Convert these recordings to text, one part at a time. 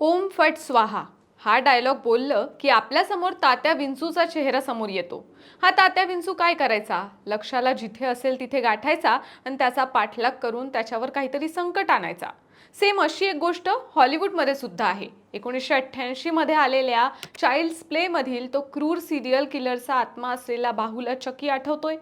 ओम फट स्वाहा हा डायलॉग बोललं की आपल्यासमोर तात्या विंचूचा चेहरा समोर येतो. हा तात्या विंचू काय करायचा? लक्षाला जिथे असेल तिथे गाठायचा आणि त्याचा पाठलाग करून त्याच्यावर काहीतरी संकट आणायचा. सेम अशी एक गोष्ट हॉलिवूडमध्ये सुद्धा आहे. 1988 मध्ये आलेल्या चाइल्ड्स प्ले मधील तो क्रूर सिरियल किलरचा आत्मा असलेला बाहुला चकी आठवतोय?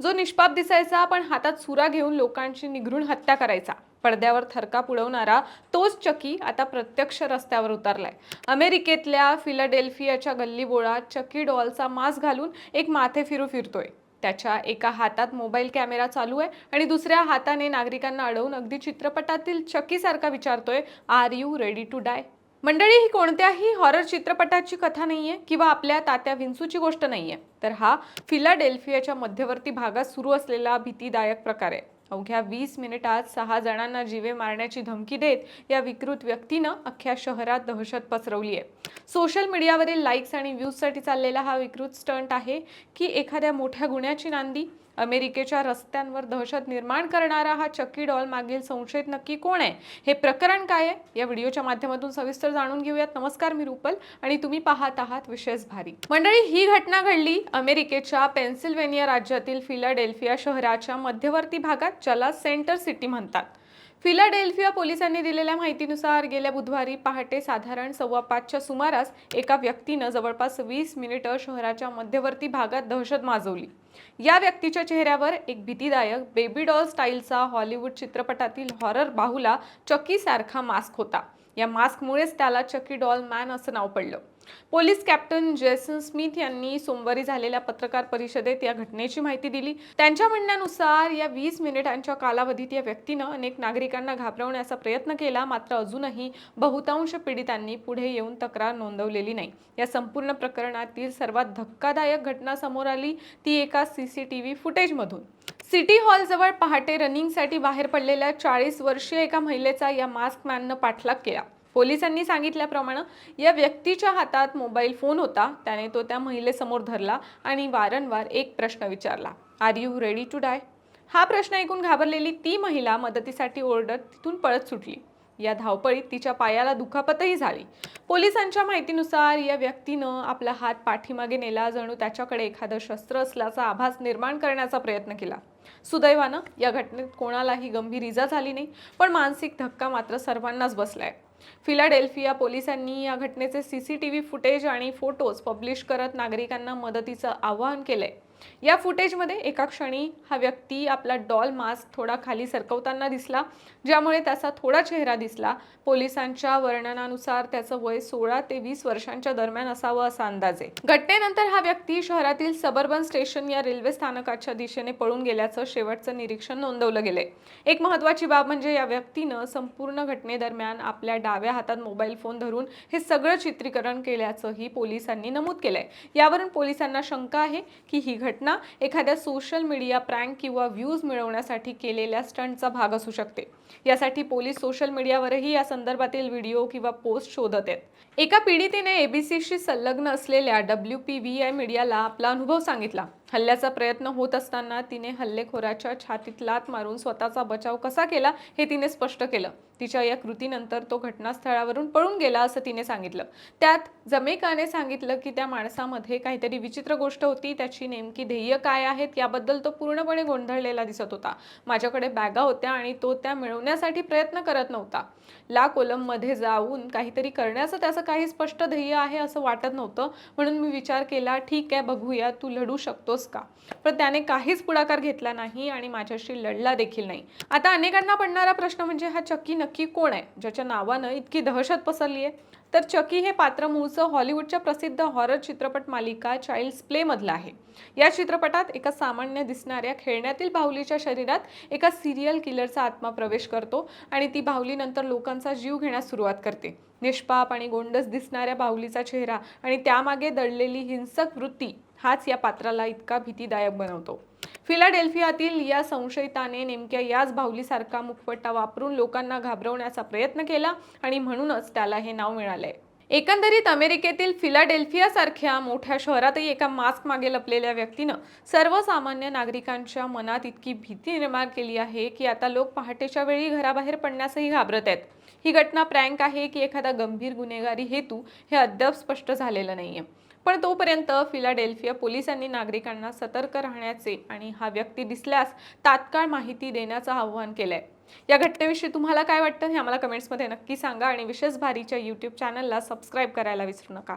जो निष्पाप दिसायचा पण हातात सुरा घेऊन लोकांची निघृण हत्या करायचा. पडद्यावर थरकाप उडवणारा तोच चकी आता प्रत्यक्ष रस्त्यावर उतरलाय. अमेरिकेतल्या फिलाडेल्फियाच्या गल्लीबोळात चकी डॉलचा मास्क घालून एक माथे फिरू फिरतोय. त्याच्या एका हातात मोबाईल कॅमेरा चालू आहे आणि दुसऱ्या हाताने नागरिकांना अडवून अगदी चित्रपटातील चकीसारखा विचारतोय, are you ready to die? मंडळी, ही कोणत्याही हॉरर चित्रपटाची कथा नाहीये किंवा आपल्या तात्या विंचूची गोष्ट नाहीये, तर हा फिलाडेल्फियाच्या मध्यवर्ती भागात सुरू असलेला भीतीदायक प्रकार आहे. अवघ्या 20 मिनिटात 6 जणांना जीवे मारण्याची धमकी देत या विकृत व्यक्तीनं अख्ख्या शहरात दहशत पसरवली आहे. सोशल मीडियावरील लाईक्स आणि व्ह्यूजसाठी चाललेला हा विकृत स्टंट आहे की एखाद्या मोठ्या गुन्ह्याची नांदी? अमेरिकेच्या रस्त्यांवर दहशत निर्माण करणारा हा चक्की डॉल मागील संशयित नक्की कोण आहे? हे प्रकरण काय आहे? या व्हिडिओच्या माध्यमातून सविस्तर जाणून घेऊयात. नमस्कार, मी रुपल आणि तुम्ही पाहत आहात विशेष भारी. मंडळी, ही घटना घडली अमेरिकेच्या पेन्सिल्व्हेनिया राज्यातील फिलाडेल्फिया शहराच्या मध्यवर्ती भागात, ज्याला सेंटर सिटी म्हणतात. फिलाडेल्फिया पोलिसांनी दिलेल्या माहितीनुसार गेल्या बुधवारी पहाटे साधारण 5:15च्या सुमारास एका व्यक्तीनं जवळपास 20 मिनिटं शहराच्या मध्यवर्ती भागात दहशत माजवली. या व्यक्तीच्या चेहऱ्यावर एक भीतीदायक बेबी डॉल स्टाईलचा हॉलिवूड चित्रपटातील हॉरर बाहुला चकी सारखा मास्क होता. या मास्कमुळेच त्याला चकी डॉल मॅन असं नाव पडलं. पोलीस कॅप्टन जेसन स्मिथ यांनी सोमवारी झालेल्या पत्रकार परिषदेत या घटनेची माहिती दिली. त्यांच्या म्हणण्यानुसार या 20 मिनिटांच्या कालावधीत या व्यक्तीनं अनेक नागरिकांना घाबरवण्याचा प्रयत्न केला, मात्र अजूनही बहुतांश पीडितांनी पुढे येऊन तक्रार नोंदवलेली नाही. या संपूर्ण प्रकरणातील सर्वात धक्कादायक घटना समोर आली ती एका सीसीटीव्ही फुटेजमधून. सिटी हॉलजवळ पहाटे रनिंगसाठी बाहेर पडलेल्या 40 वर्षीय एका महिलेचा या मास्क मॅननं पाठलाग केला. पोलिसांनी सांगितल्याप्रमाणे या व्यक्तीच्या हातात मोबाईल फोन होता. त्याने तो त्या महिलेसमोर धरला आणि वारंवार एक प्रश्न विचारला, are you ready to die? हा प्रश्न ऐकून घाबरलेली ती महिला मदतीसाठी ओरडत तिथून पळत सुटली. या धावपळीत तिच्या पायाला दुखापतही झाली. पोलिसांच्या माहितीनुसार या व्यक्तीनं आपला हात पाठीमागे नेला, जणू त्याच्याकडे एखादं शस्त्र असल्याचा आभास निर्माण करण्याचा प्रयत्न केला. सुदैवानं या घटनेत कोणालाही गंभीर इजा झाली नाही, पण मानसिक धक्का मात्र सर्वांनाच बसलाय. फिलाडेल्फिया पोलिसांनी या घटनेचे सीसीटीव्ही फुटेज आणि फोटोज पब्लिश करत नागरिकांना मदतीचं आवाहन केलंय. या फुटेजमध्ये एका क्षणी हा व्यक्ती आपला डॉल मास्क थोडा खाली सरकवताना दिसला, ज्यामुळे त्याचा थोडा चेहरा दिसला. पोलिसांच्या वर्णनानुसार त्याचं वय 16 ते 20 वर्षांच्या दरम्यान असावं असा अंदाज आहे. घटनेनंतर हा व्यक्ती शहरातील सबर्बन स्टेशन या रेल्वे स्थानकाच्या दिशेने पळून गेल्याचं शेवटचं निरीक्षण नोंदवलं गेलंय. एक महत्त्वाची बाब म्हणजे या व्यक्तीनं संपूर्ण घटनेदरम्यान आपल्या डाव्या हातात मोबाईल फोन धरून हे सगळं चित्रीकरण केल्याचंही पोलिसांनी नमूद केलंय. यावरून पोलिसांना शंका आहे की ही घटना एखाद्या सोशल मीडिया प्रँक किंवा व्ह्यूज मिळवण्यासाठी केलेल्या स्टंटचा भाग असू शकते. यासाठी पोलीस सोशल मीडियावरही या संदर्भातील व्हिडिओ किंवा पोस्ट शोधत आहेत. एका पीडितेने एबीसीशी संलग्न असलेल्या WPVI मीडियाला आपला अनुभव सांगितला. हल्ल्याचा प्रयत्न होत असताना तिने हल्लेखोराच्या छातीत लाथ मारून स्वतःचा बचाव कसा केला हे तिने स्पष्ट केलं. तिच्या या कृतीनंतर तो घटनास्थळावरून पळून गेला असं तिने सांगितलं. त्यात जमैकाने सांगितलं की त्या माणसामध्ये काहीतरी विचित्र गोष्ट होती. त्याची नेमकी ध्येय काय आहेत याबद्दल तो पूर्णपणे गोंधळलेला दिसत होता. माझ्याकडे बॅगा होत्या आणि तो त्या मिळवण्यासाठी प्रयत्न करत नव्हता. ला कोलममध्ये जाऊन काहीतरी करण्याचं त्याचं काही स्पष्ट ध्येय आहे असं वाटत नव्हतं, म्हणून मी विचार केला, ठीक आहे, बघूया तू लढू शकतोस का. पण त्याने काहीच पुढाकार घेतला नाही आणि माझ्याशी लढला देखील नाही. आता अनेकांना पडणारा प्रश्न म्हणजे हा चकी नक्की कोण आहे, ज्याच्या नावानं इतकी दहशत पसरली आहे? तर चकी हे पात्र मूळचं हॉलिवूडच्या प्रसिद्ध हॉरर चित्रपट मालिका चाइल्ड्स प्ले मधलं आहे. या चित्रपटात एका सामान्य दिसणाऱ्या खेळण्यातील बाहुलीच्या शरीरात एका सिरियल किलरचा आत्मा प्रवेश करतो आणि ती बाहुली नंतर लोकांचा जीव घेण्यास सुरुवात करते. निष्पाप आणि गोंडस दिसणाऱ्या बाहुलीचा चेहरा आणि त्यामागे दडलेली हिंसक वृत्ती हाच या पात्राला इतका भीतीदायक बनवतो. फिलाडेल्फियातील या संशयिताने नेमक्या याच बाहुलीसारखा मुखवटा वापरून लोकांना घाबरवण्याचा प्रयत्न केला आणि म्हणूनच त्याला हे नाव मिळालंय. एकंदरीत अमेरिकेतील फिलाडेल्फिया सारख्या मोठ्या शहरातही एका मास्क मागे लपलेल्या व्यक्तीनं सर्वसामान्य नागरिकांच्या मनात इतकी भीती निर्माण केली आहे की आता लोक पहाटेच्या वेळी घराबाहेर पडण्यासही घाबरत आहेत. ही घटना प्रँक आहे की एखादा गंभीर गुन्हेगारी हेतू हे अद्याप स्पष्ट झालेलं नाहीये. पण तोपर्यंत फिलाडेल्फिया पोलिसांनी नागरिकांना सतर्क राहण्याचे आणि हा व्यक्ती दिसल्यास तात्काळ माहिती देण्याचं आवाहन केलंय. या घटनेविषयी तुम्हाला काय वाटतं हे आम्हाला कमेंट्समध्ये नक्की सांगा आणि विशेष भारीच्या YouTube चॅनलला सबस्क्राईब करायला विसरू नका.